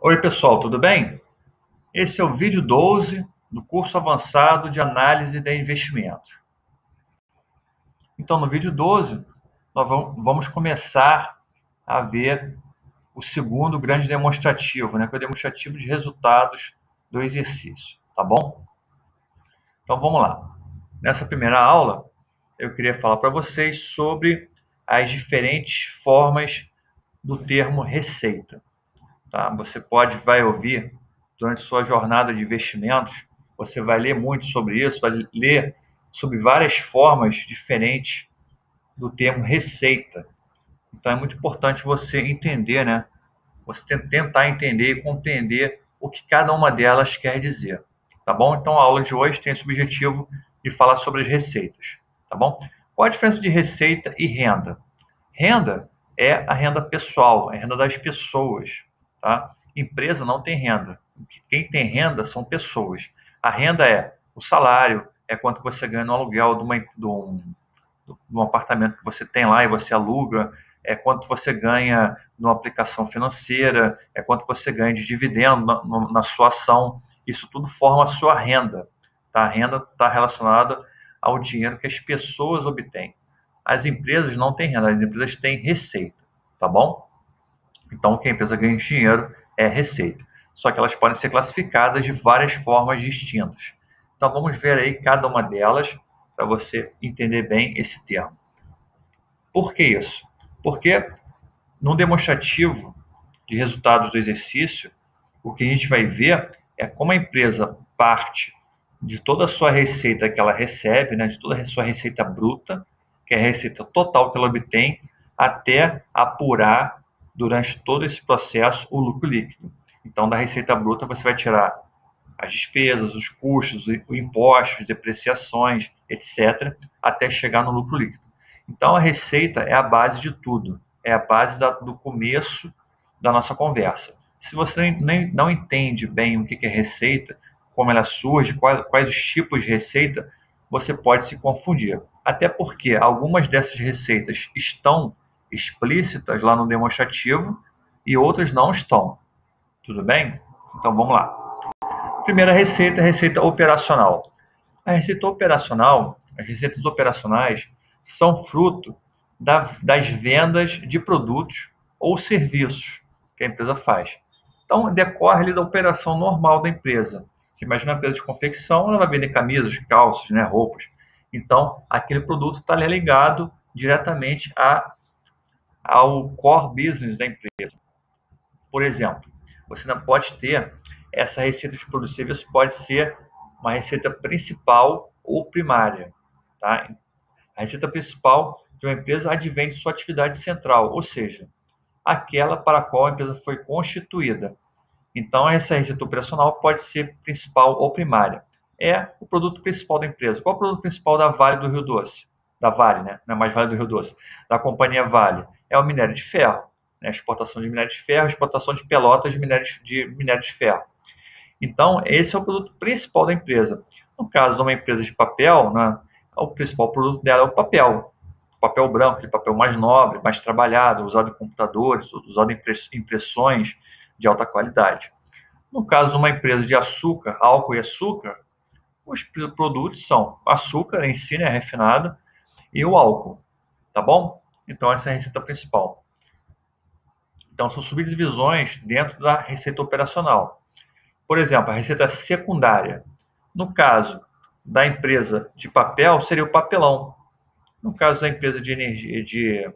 Oi, pessoal, tudo bem? Esse é o vídeo 12 do curso avançado de análise de investimentos. Então, no vídeo 12, nós vamos começar a ver o segundo grande demonstrativo, que é o demonstrativo de resultados do exercício, tá bom? Então, vamos lá. Nessa primeira aula, eu queria falar para vocês sobre as diferentes formas do termo receita. Tá? Você vai ouvir durante sua jornada de investimentos, você vai ler muito sobre isso, vai ler sobre várias formas diferentes do termo receita. Então é muito importante você entender, Você tentar entender e compreender o que cada uma delas quer dizer, tá bom? Então a aula de hoje tem esse objetivo de falar sobre as receitas, tá bom? Qual a diferença de receita e renda? Renda é a renda pessoal, é a renda das pessoas, tá? Empresa não tem renda. Quem tem renda são pessoas. A renda é o salário, é quanto você ganha no aluguel de um apartamento que você tem lá e você aluga, é quanto você ganha numa aplicação financeira, é quanto você ganha de dividendo na sua ação. Isso tudo forma a sua renda, tá? A renda está relacionada ao dinheiro que as pessoas obtêm. As empresas não têm renda, as empresas têm receita, tá bom? Então, o que a empresa ganha de dinheiro é receita. Só que elas podem ser classificadas de várias formas distintas. Então, vamos ver aí cada uma delas para você entender bem esse termo. Por que isso? Porque no demonstrativo de resultados do exercício, o que a gente vai ver é como a empresa parte de toda a sua receita que ela recebe, de toda a sua receita bruta, que é a receita total que ela obtém, até apurar durante todo esse processo o lucro líquido. Então, da receita bruta você vai tirar as despesas, os custos, os impostos, depreciações, etc., até chegar no lucro líquido. Então, a receita é a base de tudo, é a base do começo da nossa conversa. Se você não entende bem o que é receita, como ela surge, quais os tipos de receita, você pode se confundir. Até porque algumas dessas receitas estão explícitas lá no demonstrativo e outras não estão. Tudo bem? Então vamos lá. Primeira receita, receita operacional. A receita operacional, as receitas operacionais, são fruto das vendas de produtos ou serviços que a empresa faz. Então, decorre ali da operação normal da empresa. Você imagina uma empresa de confecção, ela vai vender camisas, calças, roupas. Então, aquele produto está ligado diretamente ao core business da empresa. Por exemplo, você não pode ter essa receita de produto e serviço, pode ser uma receita principal ou primária. Tá? A receita principal de uma empresa advém de sua atividade central, ou seja, aquela para a qual a empresa foi constituída. Então, essa receita operacional pode ser principal ou primária. É o produto principal da empresa. Qual é o produto principal da Vale do Rio Doce? Da Vale, Não é mais Vale do Rio Doce. Da companhia Vale. É o minério de ferro. Exportação de minério de ferro, exportação de pelotas de minério de ferro. Então, esse é o produto principal da empresa. No caso de uma empresa de papel, o principal produto dela é o papel. O papel branco, aquele papel mais nobre, mais trabalhado, usado em computadores, usado em impressões de alta qualidade. No caso de uma empresa de açúcar, álcool e açúcar, os produtos são açúcar em si, refinado, e o álcool, tá bom? Então, essa é a receita principal. Então, são subdivisões dentro da receita operacional. Por exemplo, a receita secundária. No caso da empresa de papel, seria o papelão. No caso da empresa de energia, de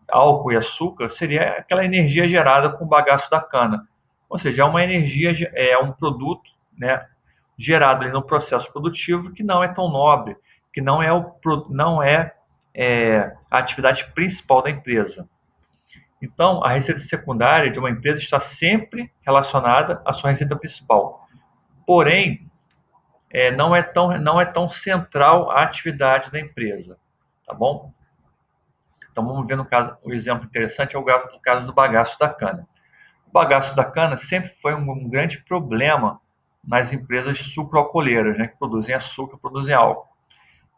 álcool e açúcar, seria aquela energia gerada com o bagaço da cana. Ou seja, é uma energia, é um produto, gerado ali no processo produtivo que não é tão nobre, que não é a atividade principal da empresa. Então, a receita secundária de uma empresa está sempre relacionada à sua receita principal. Porém, não é tão central a atividade da empresa, tá bom? Então, vamos ver o exemplo interessante é o caso do bagaço da cana. O bagaço da cana sempre foi um grande problema nas empresas sucroalcooleiras, que produzem açúcar, produzem álcool.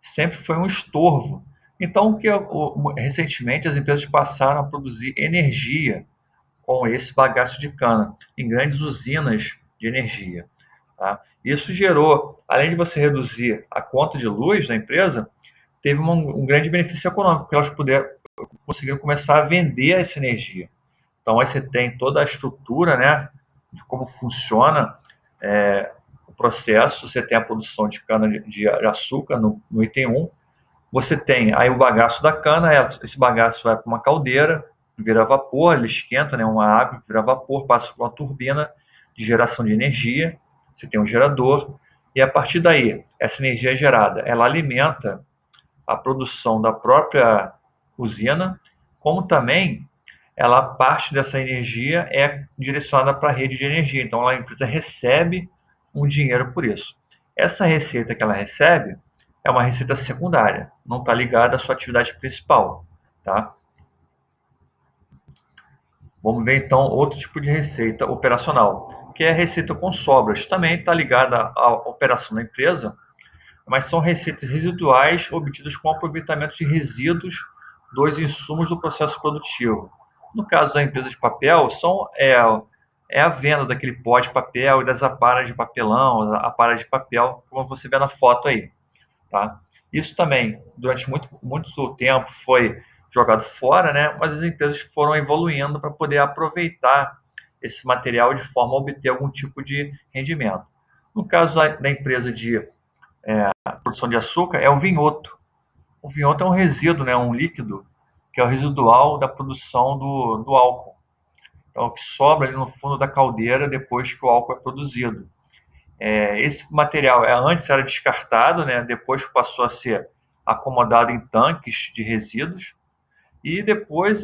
Sempre foi um estorvo. Então, recentemente as empresas passaram a produzir energia com esse bagaço de cana em grandes usinas de energia. Tá? Isso gerou, além de você reduzir a conta de luz da empresa, teve um grande benefício econômico, porque elas conseguiram começar a vender essa energia. Então, aí você tem toda a estrutura, né, de como funciona o processo. Você tem a produção de cana de açúcar no item 1. Você tem aí o bagaço da cana, esse bagaço vai para uma caldeira, vira vapor, ele esquenta, né, uma água, vira vapor, passa por uma turbina de geração de energia. Você tem um gerador, e a partir daí, essa energia gerada, ela alimenta a produção da própria usina, como também parte dessa energia é direcionada para a rede de energia. Então, a empresa recebe um dinheiro por isso. Essa receita que ela recebe é uma receita secundária, não está ligada à sua atividade principal. Tá? Vamos ver então outro tipo de receita operacional, que é a receita com sobras. Também está ligada à operação da empresa, mas são receitas residuais obtidas com aproveitamento de resíduos dos insumos do processo produtivo. No caso da empresa de papel, é a venda daquele pó de papel e das aparas de papelão, aparas de papel, como você vê na foto aí. Tá? Isso também, durante muito tempo, foi jogado fora, né? Mas as empresas foram evoluindo para poder aproveitar esse material de forma a obter algum tipo de rendimento. No caso da empresa de produção de açúcar, é o vinhoto. O vinhoto é um resíduo, né? Um líquido, que é o residual da produção do álcool. Então, o que sobra ali no fundo da caldeira depois que o álcool é produzido. Esse material antes era descartado, né? Depois passou a ser acomodado em tanques de resíduos, e depois,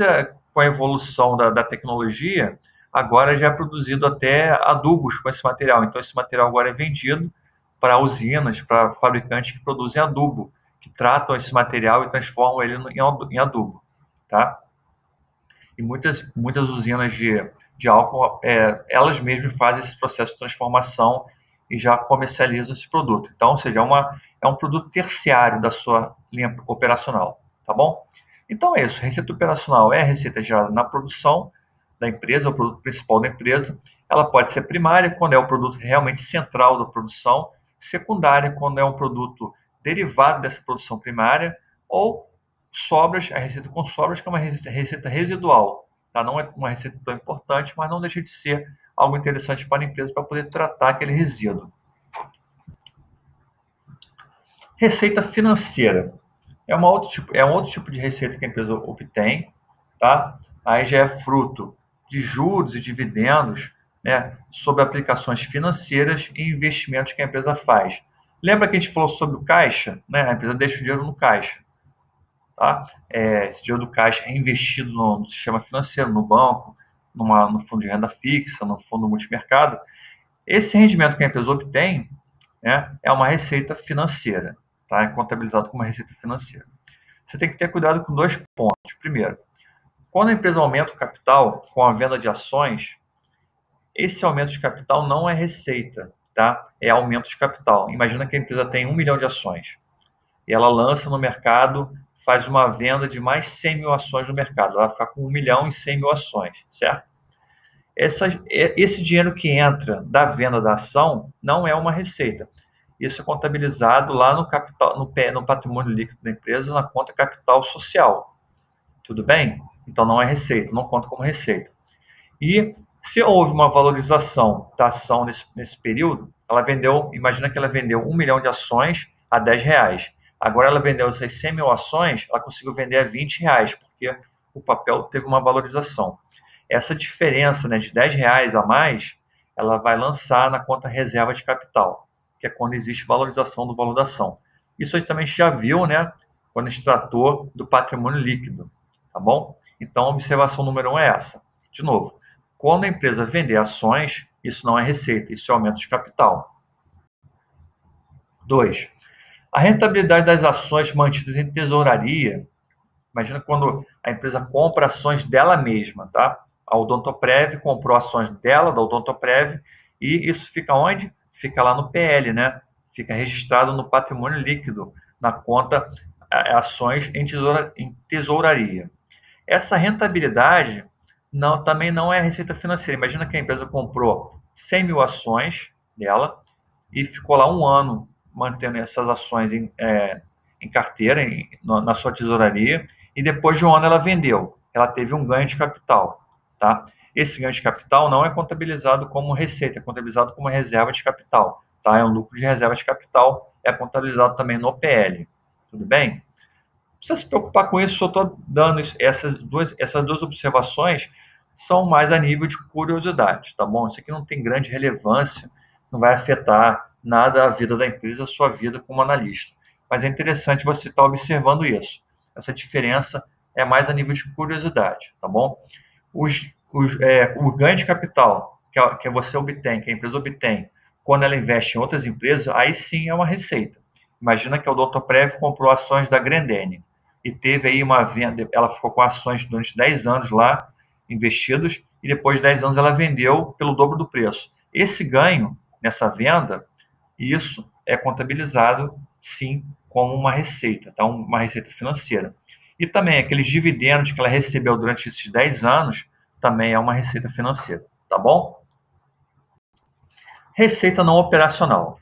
com a evolução da tecnologia, agora já é produzido até adubos com esse material. Então, esse material agora é vendido para usinas, para fabricantes que produzem adubo, que tratam esse material e transformam ele em adubo. Tá? E muitas usinas de álcool, elas mesmas fazem esse processo de transformação e já comercializam esse produto. Então, ou seja, é um produto terciário da sua linha operacional. Tá bom? Então é isso, receita operacional é a receita gerada na produção da empresa, o produto principal da empresa. Ela pode ser primária, quando é o produto realmente central da produção, secundária, quando é um produto derivado dessa produção primária, ou sobras, a receita com sobras, que é uma receita residual. Tá? Não é uma receita tão importante, mas não deixa de ser algo interessante para a empresa para poder tratar aquele resíduo. Receita financeira. É um outro tipo de receita que a empresa obtém, tá? Aí já é fruto de juros e dividendos, né, sobre aplicações financeiras e investimentos que a empresa faz. Lembra que a gente falou sobre o caixa? Né? A empresa deixa o dinheiro no caixa. Tá? Esse dinheiro do caixa é investido no sistema financeiro, no banco, no fundo de renda fixa, no fundo multimercado. Esse rendimento que a empresa obtém, né, é uma receita financeira. Tá? É contabilizado como uma receita financeira. Você tem que ter cuidado com dois pontos. Primeiro, quando a empresa aumenta o capital com a venda de ações, esse aumento de capital não é receita, tá? É aumento de capital. Imagina que a empresa tem 1 milhão de ações e ela lança no mercado, faz uma venda de mais 100 mil ações no mercado. Ela vai ficar com 1 milhão e 100 mil ações, certo? Esse dinheiro que entra da venda da ação não é uma receita. Isso é contabilizado lá no capital, no patrimônio líquido da empresa, na conta capital social. Tudo bem? Então não é receita, não conta como receita. E se houve uma valorização da ação nesse período, imagina que ela vendeu 1 milhão de ações a R$ 10. Agora ela vendeu essas 100 mil ações, ela conseguiu vender a R$ 20, porque o papel teve uma valorização. Essa diferença, né, de R$ 10 a mais, ela vai lançar na conta reserva de capital, que é quando existe valorização do valor da ação. Isso a gente também já viu, né, quando a gente tratou do patrimônio líquido, tá bom? Então, a observação número 1 é essa. De novo, quando a empresa vender ações, isso não é receita, isso é aumento de capital. 2. A rentabilidade das ações mantidas em tesouraria. Imagina quando a empresa compra ações dela mesma, tá? A Odontoprev comprou ações dela, da Odontoprev, e isso fica onde? Fica lá no PL, né? Fica registrado no patrimônio líquido, na conta ações em tesouraria. Essa rentabilidade Não, também não é receita financeira. Imagina que a empresa comprou 100 mil ações dela e ficou lá um ano mantendo essas ações em carteira, na sua tesouraria, e depois de um ano ela vendeu. Ela teve um ganho de capital. Tá? Esse ganho de capital não é contabilizado como receita, é contabilizado como reserva de capital. Tá? É um lucro de reserva de capital, é contabilizado também no PL. Tudo bem? Não precisa se preocupar com isso, só estou dando essas duas observações, são mais a nível de curiosidade, tá bom? Isso aqui não tem grande relevância, não vai afetar nada a vida da empresa, a sua vida como analista. Mas é interessante você estar observando isso. Essa diferença é mais a nível de curiosidade, tá bom? O ganho de capital que você obtém, que a empresa obtém, quando ela investe em outras empresas, aí sim é uma receita. Imagina que o Dr. Prev comprou ações da Grendene e teve aí uma venda, ela ficou com ações durante 10 anos lá investidos e depois de 10 anos ela vendeu pelo dobro do preço. Esse ganho nessa venda, isso é contabilizado sim como uma receita, tá? Uma receita financeira. E também aqueles dividendos que ela recebeu durante esses 10 anos também é uma receita financeira, tá bom? Receita não operacional.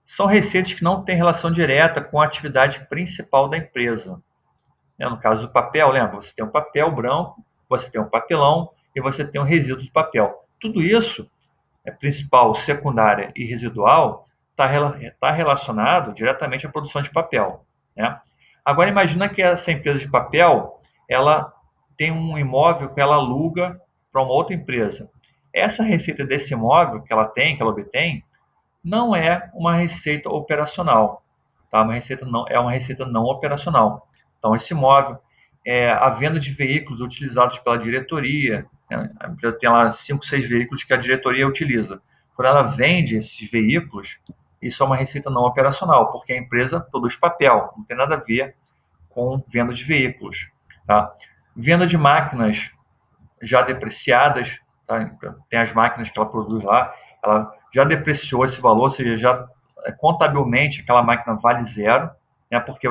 São receitas que não têm relação direta com a atividade principal da empresa. No caso do papel, lembra? Você tem um papel branco, você tem um papelão e você tem um resíduo de papel. Tudo isso, principal, secundária e residual, está relacionado diretamente à produção de papel. Né? Agora imagina que essa empresa de papel, ela tem um imóvel que ela aluga para uma outra empresa. Essa receita desse imóvel que ela tem, que ela obtém, não é uma receita operacional, tá? É uma receita não operacional. Então, esse imóvel, a venda de veículos utilizados pela diretoria, né? A empresa tem lá 5, 6 veículos que a diretoria utiliza. Quando ela vende esses veículos, isso é uma receita não operacional, porque a empresa produz papel, não tem nada a ver com venda de veículos, tá? Venda de máquinas já depreciadas, tá? Tem as máquinas que ela produz lá, ela já depreciou esse valor, ou seja, já contabilmente aquela máquina vale zero, né? Porque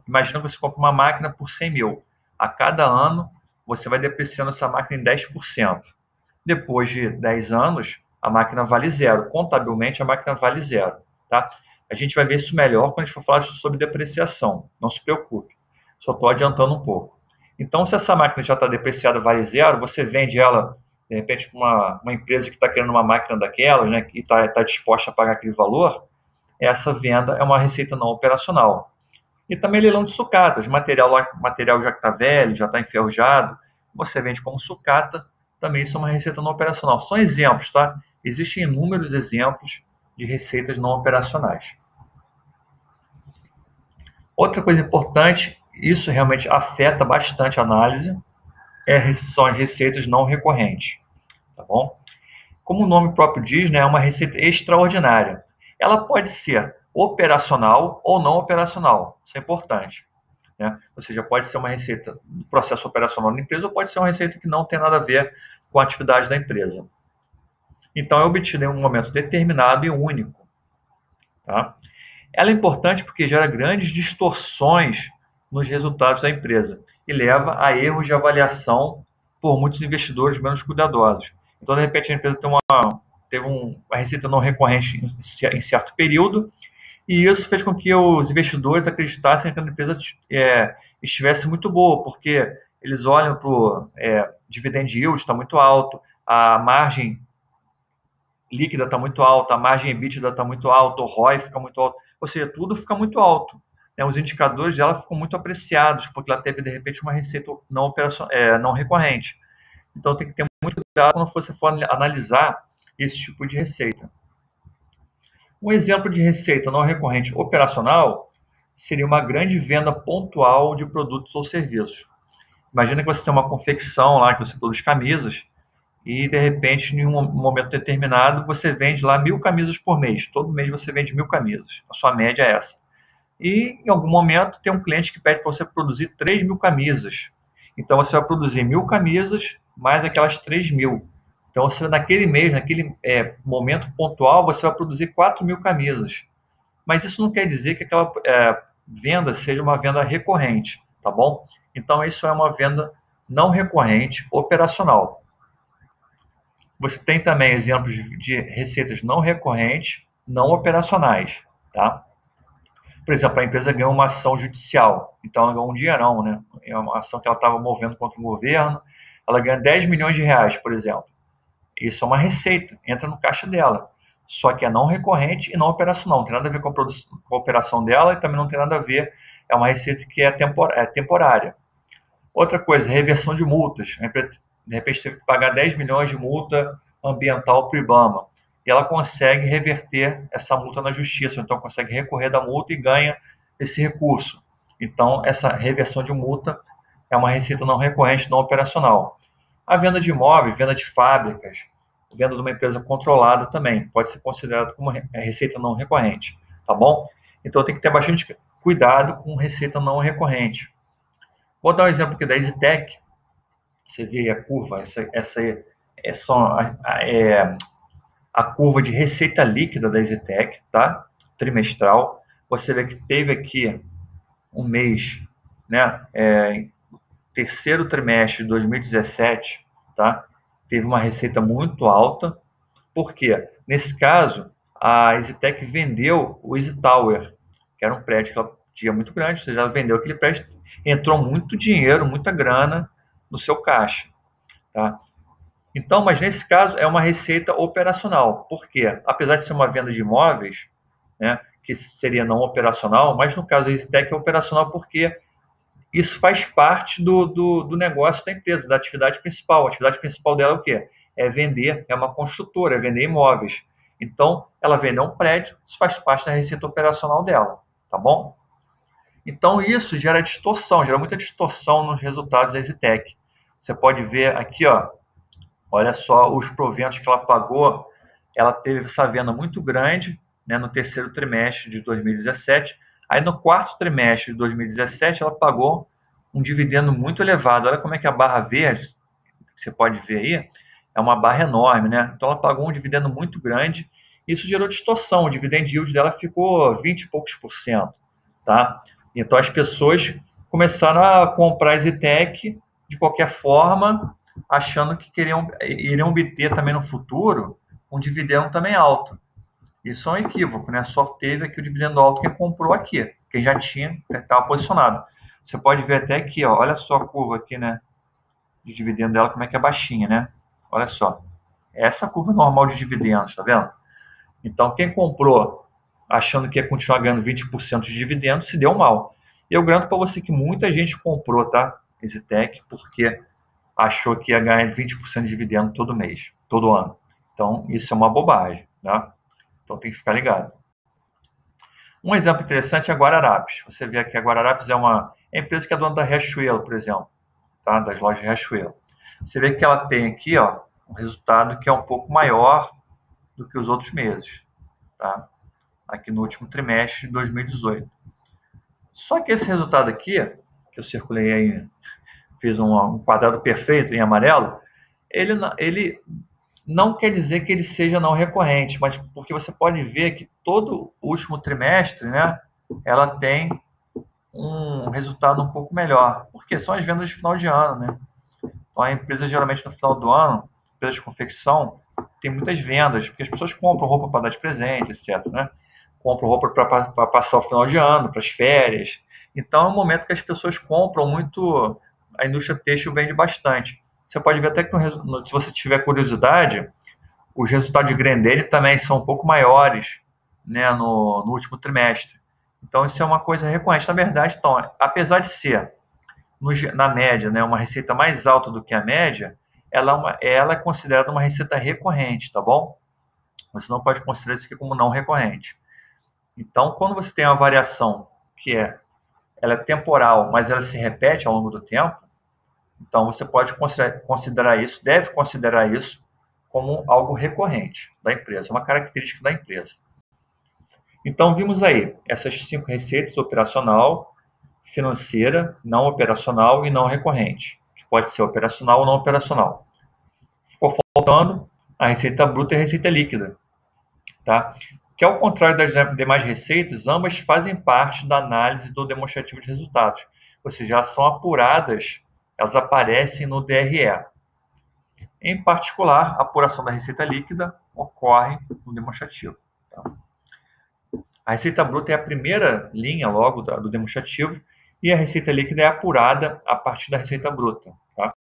imagina que você compra uma máquina por 100 mil, a cada ano você vai depreciando essa máquina em 10%. Depois de 10 anos, a máquina vale zero, contabilmente a máquina vale zero, tá? A gente vai ver isso melhor quando a gente for falar sobre depreciação, não se preocupe, só estou adiantando um pouco. Então, se essa máquina já está depreciada, vale zero, você vende ela, de repente, para uma empresa que está querendo uma máquina daquelas, né, que está disposta a pagar aquele valor, essa venda é uma receita não operacional. E também leilão de sucatas, material já está velho, já está enferrujado, você vende como sucata, também isso é uma receita não operacional. São exemplos, tá? Existem inúmeros exemplos de receitas não operacionais. Outra coisa importante, isso realmente afeta bastante a análise, são as receitas não recorrentes, tá bom? Como o nome próprio diz, né, é uma receita extraordinária. Ela pode ser operacional ou não operacional, isso é importante. Né? Ou seja, pode ser uma receita do processo operacional da empresa ou pode ser uma receita que não tem nada a ver com a atividade da empresa. Então, é obtida em um momento determinado e único. Tá? Ela é importante porque gera grandes distorções nos resultados da empresa e leva a erros de avaliação por muitos investidores menos cuidadosos. Então, de repente, a empresa teve uma receita não recorrente em certo período e isso fez com que os investidores acreditassem que a empresa estivesse muito boa, porque eles olham para o dividend yield, está muito alto, a margem líquida está muito alta, a margem EBITDA está muito alta, o ROI fica muito alto, ou seja, tudo fica muito alto. Né? Os indicadores dela ficam muito apreciados, porque ela teve, de repente, uma receita não recorrente. Então, tem que ter muito cuidado quando você for analisar esse tipo de receita. Um exemplo de receita não recorrente operacional seria uma grande venda pontual de produtos ou serviços. Imagina que você tem uma confecção lá, que você produz camisas, e de repente, em um momento determinado, você vende lá 1.000 camisas por mês. Todo mês você vende 1.000 camisas. A sua média é essa. E em algum momento tem um cliente que pede para você produzir 3.000 camisas. Então você vai produzir 1.000 camisas mais aquelas 3.000. Então você, naquele mês, naquele momento pontual, você vai produzir 4.000 camisas. Mas isso não quer dizer que aquela venda seja uma venda recorrente, tá bom? Então isso é uma venda não recorrente operacional. Você tem também exemplos de receitas não recorrentes, não operacionais, tá? Por exemplo, a empresa ganhou uma ação judicial, então ela ganhou um dinheirão, né? É uma ação que ela estava movendo contra o governo, ela ganha 10 milhões de reais, por exemplo. Isso é uma receita, entra no caixa dela. Só que é não recorrente e não operacional. Não tem nada a ver com a operação dela e também não tem nada a ver. É uma receita que é temporária. Outra coisa, reversão de multas. De repente teve que pagar 10 milhões de multa ambiental para o IBAMA. E ela consegue reverter essa multa na justiça. Então consegue recorrer da multa e ganha esse recurso. Então essa reversão de multa é uma receita não recorrente, não operacional. A venda de imóveis, venda de fábricas, venda de uma empresa controlada também pode ser considerado como receita não recorrente, tá bom? Então tem que ter bastante cuidado com receita não recorrente. Vou dar um exemplo aqui da EasyTech. Você vê aí a curva, essa é só a curva de receita líquida da EasyTech, tá? Trimestral. Você vê que teve aqui um mês, né? Terceiro trimestre de 2017, tá? Teve uma receita muito alta. Por quê? Nesse caso, a EasyTech vendeu o Easy Tower, que era um prédio que ela tinha muito grande, ou seja, ela vendeu aquele prédio, entrou muito dinheiro, muita grana no seu caixa, tá? Então, mas nesse caso é uma receita operacional. Por quê? Apesar de ser uma venda de imóveis, né, que seria não operacional, mas no caso da EasyTech é operacional porque isso faz parte do negócio da empresa, da atividade principal. A atividade principal dela é o quê? É vender, é uma construtora, é vender imóveis. Então, ela vende um prédio, isso faz parte da receita operacional dela, tá bom? Então, isso gera distorção, gera muita distorção nos resultados da EasyTech. Você pode ver aqui, ó, olha só os proventos que ela pagou. Ela teve essa venda muito grande, né, no terceiro trimestre de 2017. Aí no quarto trimestre de 2017 ela pagou um dividendo muito elevado. Olha como é que a barra verde, que você pode ver aí, é uma barra enorme, né? Então ela pagou um dividendo muito grande. Isso gerou distorção. O dividend yield dela ficou 20 e poucos por cento, tá? Então as pessoas começaram a comprar a EasyTech de qualquer forma, achando que iriam obter também no futuro um dividendo também alto. Isso é um equívoco, né? Só teve aqui o dividendo alto quem comprou aqui, quem já tinha, estava posicionado. Você pode ver até aqui, ó, olha só a curva aqui, né? De dividendo dela, como é que é baixinha, né? Olha só. Essa é a curva normal de dividendos, tá vendo? Então, quem comprou achando que ia continuar ganhando 20% de dividendos, se deu mal. E eu garanto para você que muita gente comprou, tá? EasyTech, porque achou que ia ganhar 20% de dividendo todo mês, todo ano. Então, isso é uma bobagem, tá? Então, tem que ficar ligado. Um exemplo interessante é a Guararapes. Você vê aqui, a Guararapes é uma empresa que é dona da Riachuelo, por exemplo, tá? Das lojas Riachuelo. Você vê que ela tem aqui, ó, um resultado que é um pouco maior do que os outros meses, tá? Aqui no último trimestre de 2018. Só que esse resultado aqui, que eu circulei aí, fiz um quadrado perfeito em amarelo, ele não quer dizer que ele seja não recorrente, mas porque você pode ver que todo último trimestre, né, ela tem um resultado um pouco melhor, porque são as vendas de final de ano, né? Então a empresa geralmente no final do ano, empresa de confecção, tem muitas vendas, porque as pessoas compram roupa para dar de presente, etc, né? Compram roupa para passar o final de ano, para as férias. Então é um momento que as pessoas compram muito, a indústria têxtil vende bastante. Você pode ver até que se você tiver curiosidade, os resultados de Grendene também são um pouco maiores, né, no último trimestre. Então isso é uma coisa recorrente. Na verdade, então, apesar de ser na média, né, uma receita mais alta do que a média, ela é considerada uma receita recorrente, tá bom? Você não pode considerar isso aqui como não recorrente. Então, quando você tem uma variação ela é temporal, mas ela se repete ao longo do tempo, então você pode considerar isso, deve considerar isso como algo recorrente da empresa, uma característica da empresa. Então, vimos aí essas 5 receitas: operacional, financeira, não operacional e não recorrente, que pode ser operacional ou não operacional. Ficou faltando a receita bruta e a receita líquida, tá? Que ao contrário das demais receitas, ambas fazem parte da análise do demonstrativo de resultados, ou seja, são apuradas elas aparecem no DRE. Em particular, a apuração da receita líquida ocorre no demonstrativo. Tá? A receita bruta é a primeira linha logo do demonstrativo e a receita líquida é apurada a partir da receita bruta. Tá?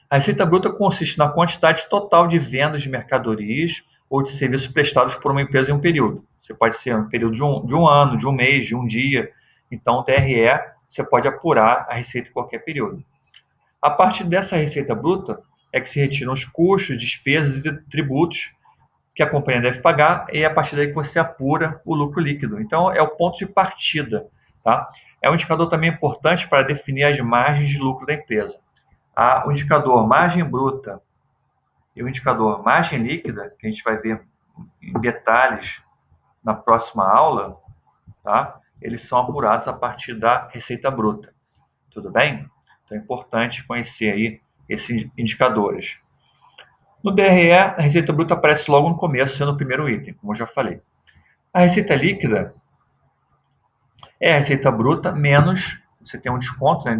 A receita bruta consiste na quantidade total de vendas de mercadorias ou de serviços prestados por uma empresa em um período. Você pode ser um período de um ano, de um mês, de um dia. Então, o DRE, você pode apurar a receita em qualquer período. A partir dessa receita bruta é que se retiram os custos, despesas e tributos que a companhia deve pagar, e é a partir daí que você apura o lucro líquido. Então, é o ponto de partida. Tá? É um indicador também importante para definir as margens de lucro da empresa. O indicador margem bruta e o indicador margem líquida, que a gente vai ver em detalhes na próxima aula, tá? Eles são apurados a partir da receita bruta. Tudo bem? Então é importante conhecer aí esses indicadores. No DRE, a receita bruta aparece logo no começo, sendo o primeiro item, como eu já falei. A receita líquida é a receita bruta menos, você tem um desconto, né,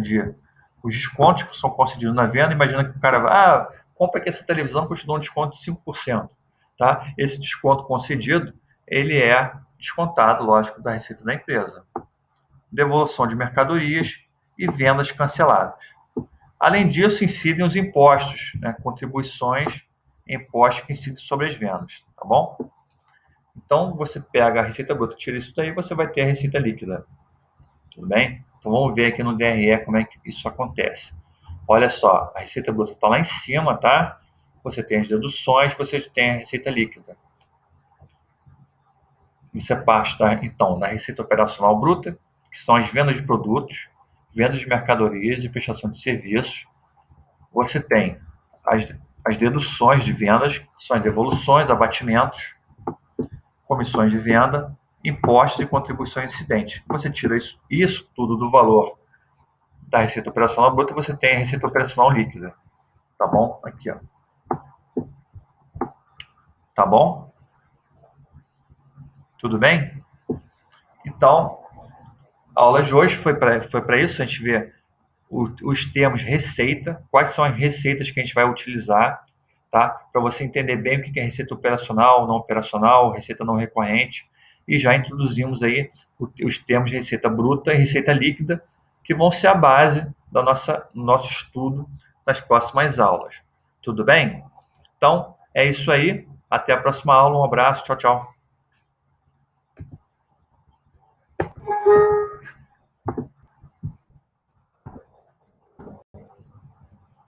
os descontos que são concedidos na venda. Imagina que o cara vai, compra aqui essa televisão que eu te dou um desconto de 5%. Tá? Esse desconto concedido, ele é descontado, lógico, da receita da empresa. Devolução de mercadorias e vendas canceladas. Além disso, incidem os impostos, né, contribuições e impostos que incidem sobre as vendas. Tá bom? Então, você pega a receita bruta, tira isso daí, você vai ter a receita líquida. Tudo bem? Então, vamos ver aqui no DRE como é que isso acontece. Olha só, a receita bruta está lá em cima, tá? Você tem as deduções, você tem a receita líquida. Isso é parte, então, da receita operacional bruta, que são as vendas de produtos, vendas de mercadorias e prestação de serviços. Você tem as deduções de vendas, que são as devoluções, abatimentos, comissões de venda, impostos e contribuições incidentes. Você tira isso tudo do valor da receita operacional bruta, você tem a receita operacional líquida. Tá bom? Aqui, ó. Tá bom? Tudo bem? Então, a aula de hoje foi para isso, a gente ver os termos receita, quais são as receitas que a gente vai utilizar, tá? Para você entender bem o que é receita operacional, não operacional, receita não recorrente, e já introduzimos aí os termos de receita bruta e receita líquida, que vão ser a base do nosso estudo nas próximas aulas. Tudo bem? Então, é isso aí. Até a próxima aula. Um abraço. Tchau, tchau.